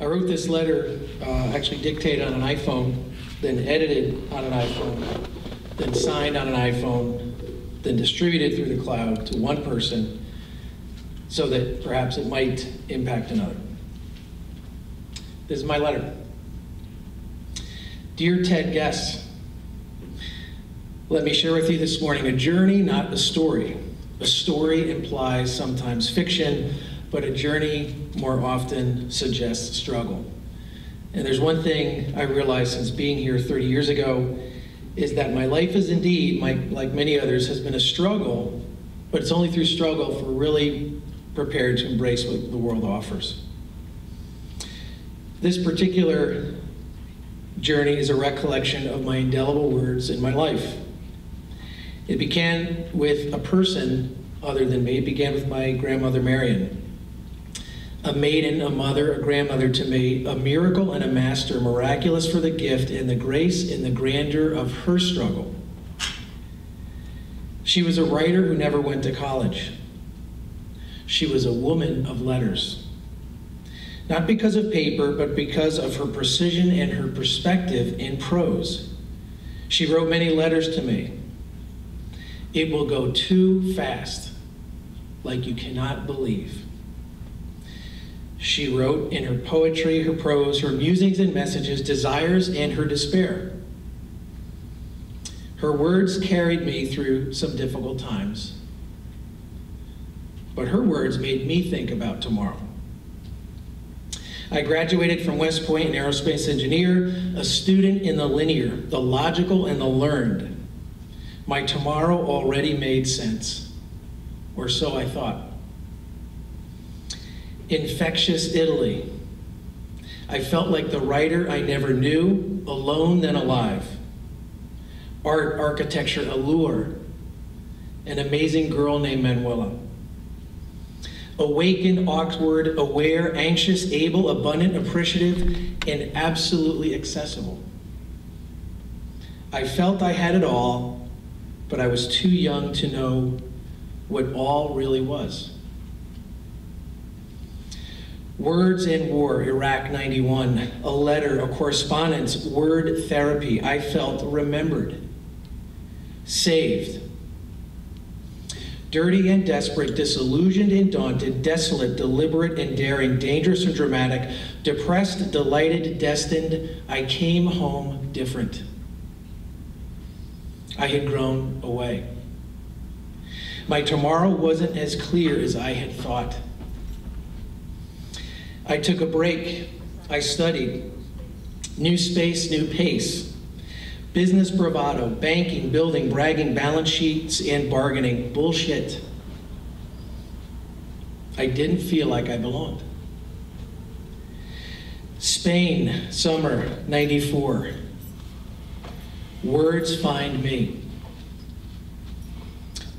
I wrote this letter, actually dictated on an iPhone, then edited on an iPhone, then signed on an iPhone, then distributed through the cloud to one person so that perhaps it might impact another. This is my letter. Dear TED guests, let me share with you this morning a journey, not a story. A story implies sometimes fiction, but a journey more often suggests struggle. And there's one thing I realized since being here 30 years ago, is that my life is indeed, like many others, has been a struggle, but it's only through struggle if we're really prepared to embrace what the world offers. This particular journey is a recollection of my indelible words in my life. It began with a person other than me. It began with my grandmother, Marion. A maiden, a mother, a grandmother to me, a miracle and a master, miraculous for the gift and the grace and the grandeur of her struggle. She was a writer who never went to college. She was a woman of letters. Not because of paper, but because of her precision and her perspective in prose. She wrote many letters to me. It will go too fast, like you cannot believe. She wrote in her poetry, her prose, her musings and messages, desires and her despair. Her words carried me through some difficult times, but her words made me think about tomorrow. I graduated from West Point, an aerospace engineer, a student in the linear, the logical, and the learned. My tomorrow already made sense, or so I thought. Infectious Italy. I felt like the writer I never knew, alone then alive. Art, architecture, allure. An amazing girl named Manuela. Awakened, awkward, aware, anxious, able, abundant, appreciative, and absolutely accessible. I felt I had it all, but I was too young to know what all really was. Words and War, Iraq 91, a letter, a correspondence, word therapy. I felt remembered, saved. Dirty and desperate, disillusioned and daunted, desolate, deliberate and daring, dangerous and dramatic, depressed, delighted, destined, I came home different. I had grown away. My tomorrow wasn't as clear as I had thought. I took a break. I studied. New space, new pace. Business bravado, banking, building, bragging, balance sheets, and bargaining. Bullshit. I didn't feel like I belonged. Spain, summer, 94. Words find me.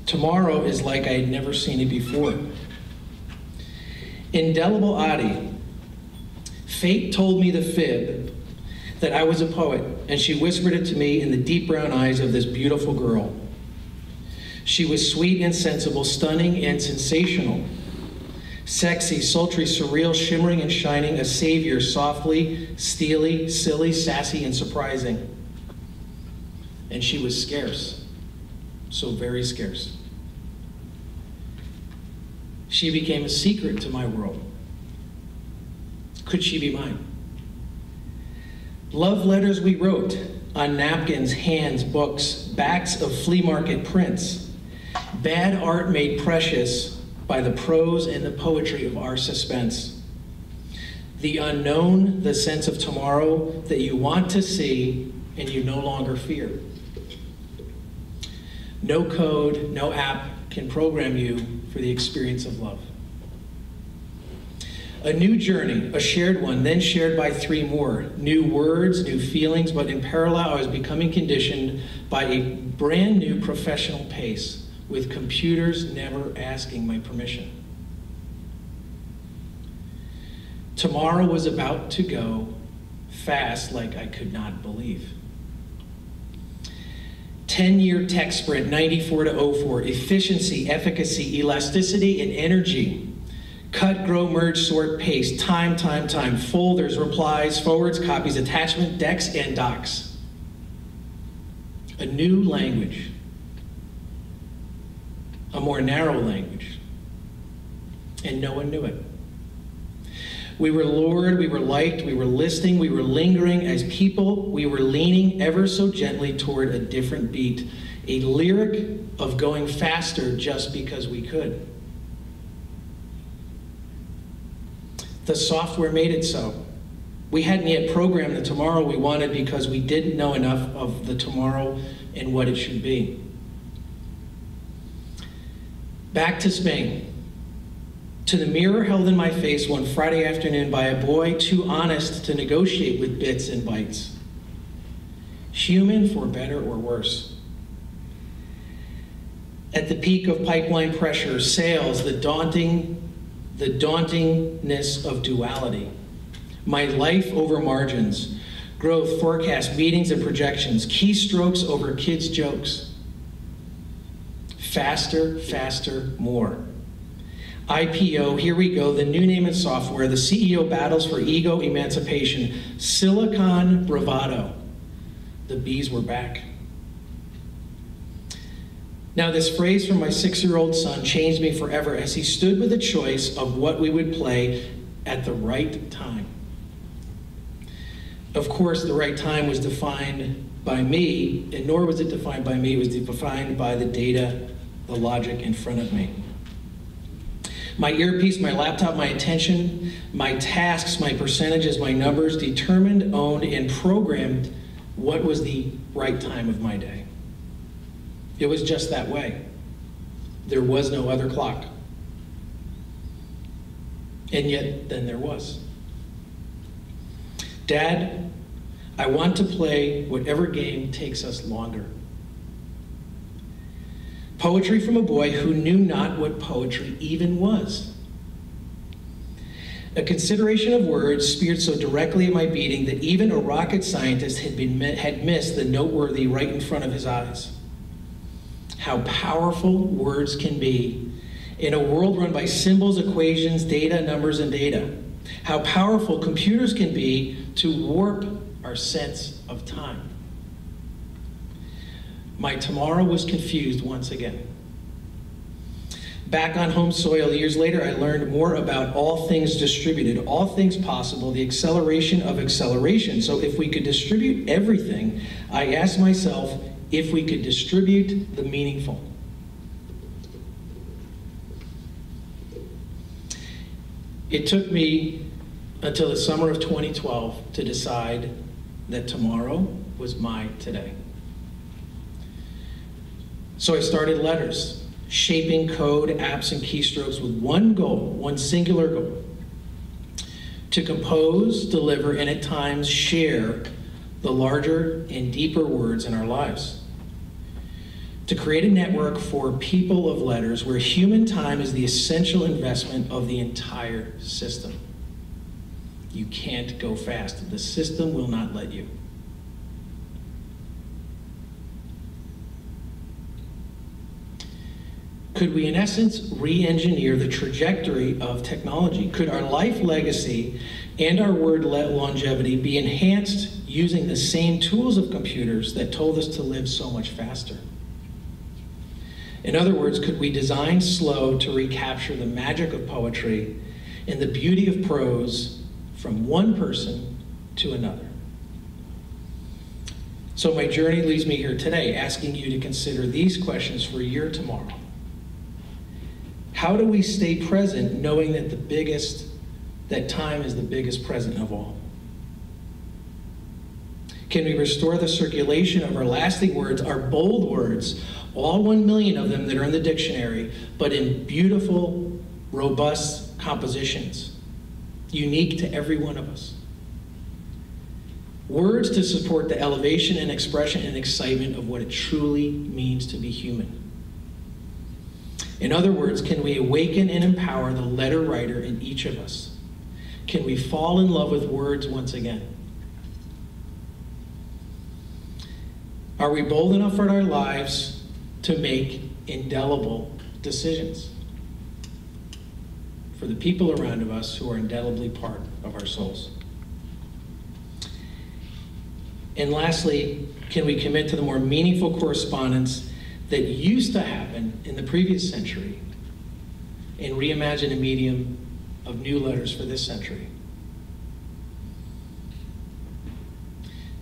Tomorrow is like I had never seen it before. Indelible Adi. Fate told me the fib that I was a poet, and she whispered it to me in the deep brown eyes of this beautiful girl. She was sweet and sensible, stunning and sensational. Sexy, sultry, surreal, shimmering and shining, a savior, softly, steely, silly, sassy, and surprising. And she was scarce, so very scarce. She became a secret to my world. Could she be mine? Love letters we wrote on napkins, hands, books, backs of flea market prints. Bad art made precious by the prose and the poetry of our suspense. The unknown, the sense of tomorrow that you want to see and you no longer fear. No code, no app can program you for the experience of love. A new journey, a shared one, then shared by three more. New words, new feelings, but in parallel, I was becoming conditioned by a brand new professional pace, with computers never asking my permission. Tomorrow was about to go fast like I could not believe. 10-year tech sprint, 94 to 04, efficiency, efficacy, elasticity, and energy. Cut, grow, merge, sort, paste, time, folders, replies, forwards, copies, attachment, decks, and docs. A new language. A more narrow language. And no one knew it. We were lured, we were liked, we were listening, we were lingering as people, we were leaning ever so gently toward a different beat, a lyric of going faster just because we could. The software made it so. We hadn't yet programmed the tomorrow we wanted because we didn't know enough of the tomorrow and what it should be. Back to Spain. To the mirror held in my face one Friday afternoon by a boy too honest to negotiate with bits and bytes. Human for better or worse. At the peak of pipeline pressure, sales, the dauntingness of duality. My life over margins, growth, forecast, meetings and projections, keystrokes over kids' jokes. Faster, faster, more. IPO, here we go, the new name in software, the CEO battles for ego emancipation, Silicon bravado. The bees were back. Now this phrase from my 6-year-old son changed me forever as he stood with a choice of what we would play at the right time. Of course, the right time was defined by me, and nor was it defined by me, it was defined by the data, the logic in front of me. My earpiece, my laptop, my attention, my tasks, my percentages, my numbers determined, owned, and programmed what was the right time of my day. It was just that way. There was no other clock. And yet, then there was. Dad, I want to play whatever game takes us longer. Poetry from a boy who knew not what poetry even was. A consideration of words speared so directly at my beating that even a rocket scientist had missed the noteworthy right in front of his eyes. How powerful words can be in a world run by symbols, equations, data, numbers, and data. How powerful computers can be to warp our sense of time. My tomorrow was confused once again. Back on home soil years later, I learned more about all things distributed, all things possible, the acceleration of acceleration. So if we could distribute everything, I asked myself if we could distribute the meaningful. It took me until the summer of 2012 to decide that tomorrow was my today. So I started Letters, shaping code, apps, and keystrokes with one goal, one singular goal: to compose, deliver, and at times share the larger and deeper words in our lives. To create a network for people of letters where human time is the essential investment of the entire system. You can't go fast. The system will not let you. Could we, in essence, re-engineer the trajectory of technology? Could our life legacy and our word longevity be enhanced using the same tools of computers that told us to live so much faster? In other words, could we design slow to recapture the magic of poetry and the beauty of prose from one person to another? So my journey leads me here today, asking you to consider these questions for your tomorrow. How do we stay present knowing that that time is the biggest present of all? Can we restore the circulation of our lasting words, our bold words, all 1 million of them that are in the dictionary, but in beautiful, robust compositions, unique to every one of us? Words to support the elevation and expression and excitement of what it truly means to be human. In other words, can we awaken and empower the letter writer in each of us? Can we fall in love with words once again? Are we bold enough in our lives to make indelible decisions? For for the people around us who are indelibly part of our souls. And lastly, can we commit to the more meaningful correspondence that used to happen in the previous century and reimagine a medium of new letters for this century?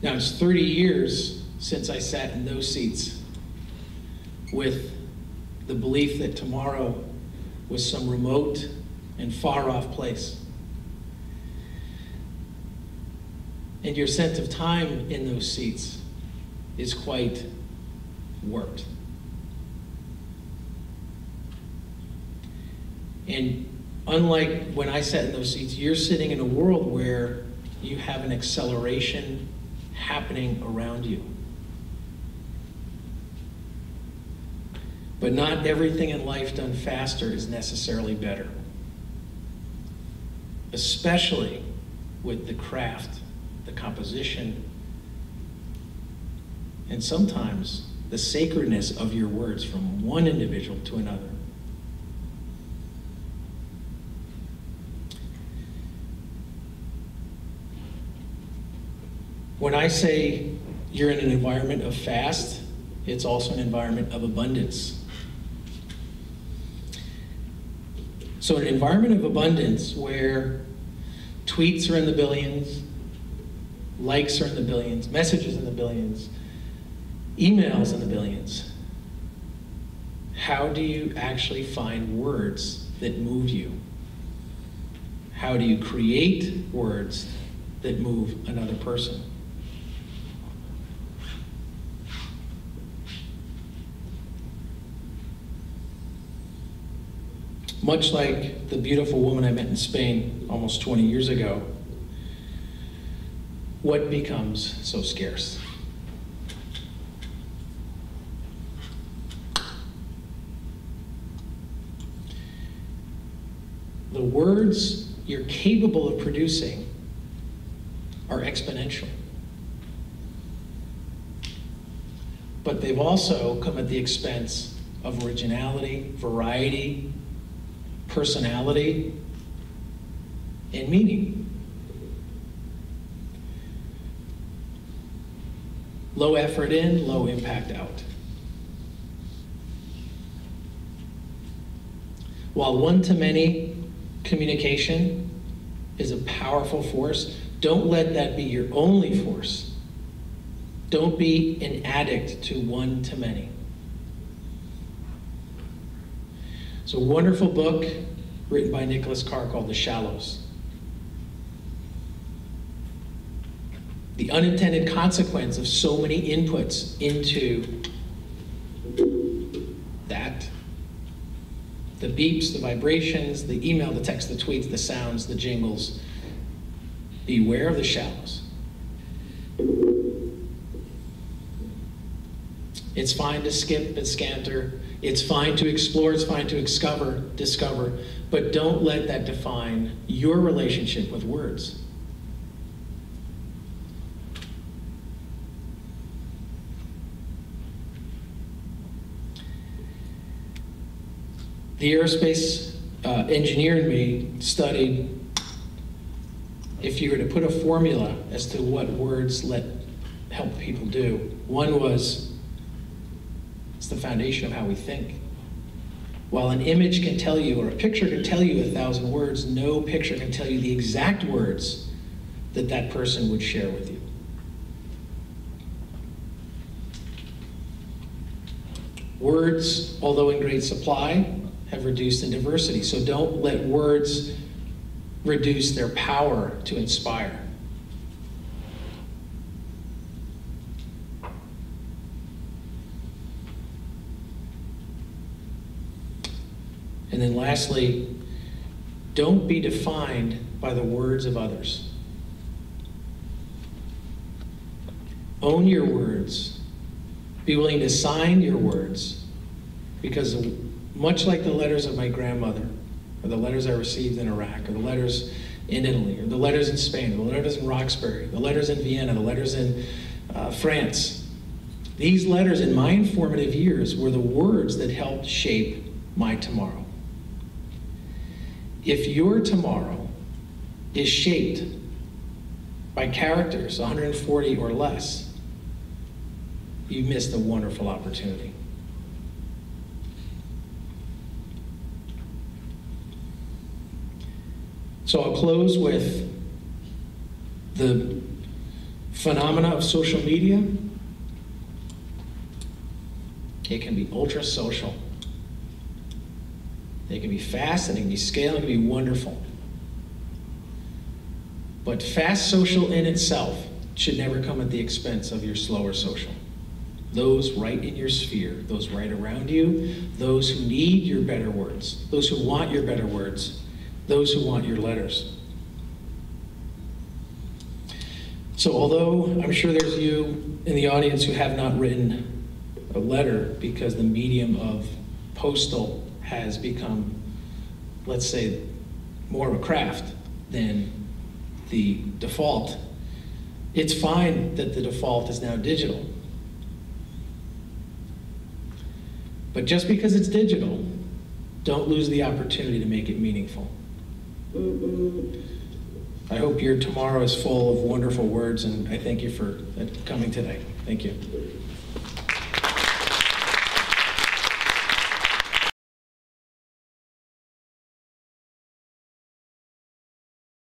Now, it's 30 years since I sat in those seats with the belief that tomorrow was some remote and far-off place. And your sense of time in those seats is quite warped. And unlike when I sat in those seats, you're sitting in a world where you have an acceleration happening around you. But not everything in life done faster is necessarily better, especially with the craft, the composition, and sometimes the sacredness of your words from one individual to another. When I say you're in an environment of fast, it's also an environment of abundance. So an environment of abundance where tweets are in the billions, likes are in the billions, messages in the billions, emails in the billions. How do you actually find words that move you? How do you create words that move another person? Much like the beautiful woman I met in Spain almost 20 years ago, what becomes so scarce? The words you're capable of producing are exponential. But they've also come at the expense of originality, variety, personality, and meaning. Low effort in, low impact out. While one-to-many communication is a powerful force, don't let that be your only force. Don't be an addict to one-to-many. It's a wonderful book written by Nicholas Carr called The Shallows. The unintended consequence of so many inputs into that. The beeps, the vibrations, the email, the text, the tweets, the sounds, the jingles. Beware of the shallows. It's fine to skip and scanter. It's fine to explore, it's fine to discover, but don't let that define your relationship with words. The aerospace engineer in me studied if you were to put a formula as to what words help people do. One was, it's the foundation of how we think. While an image can tell you, or a picture can tell you 1,000 words, no picture can tell you the exact words that that person would share with you. Words, although in great supply, have reduced in diversity, so don't let words reduce their power to inspire. And then lastly, don't be defined by the words of others. Own your words. Be willing to sign your words, because much like the letters of my grandmother, or the letters I received in Iraq, or the letters in Italy, or the letters in Spain, or the letters in Roxbury, the letters in Vienna, the letters in France, these letters in my informative years were the words that helped shape my tomorrow. If your tomorrow is shaped by characters 140 or less, you missed a wonderful opportunity. So I'll close with the phenomena of social media. It can be ultra social. It can be fast, and it can be scale, and it can be wonderful. But fast social in itself should never come at the expense of your slower social. Those right in your sphere, those right around you, those who need your better words, those who want your better words, those who want your letters. So although I'm sure there's you in the audience who have not written a letter because the medium of postal has become, let's say, more of a craft than the default, it's fine that the default is now digital. But just because it's digital, don't lose the opportunity to make it meaningful. I hope your tomorrow is full of wonderful words, and I thank you for coming today. Thank you.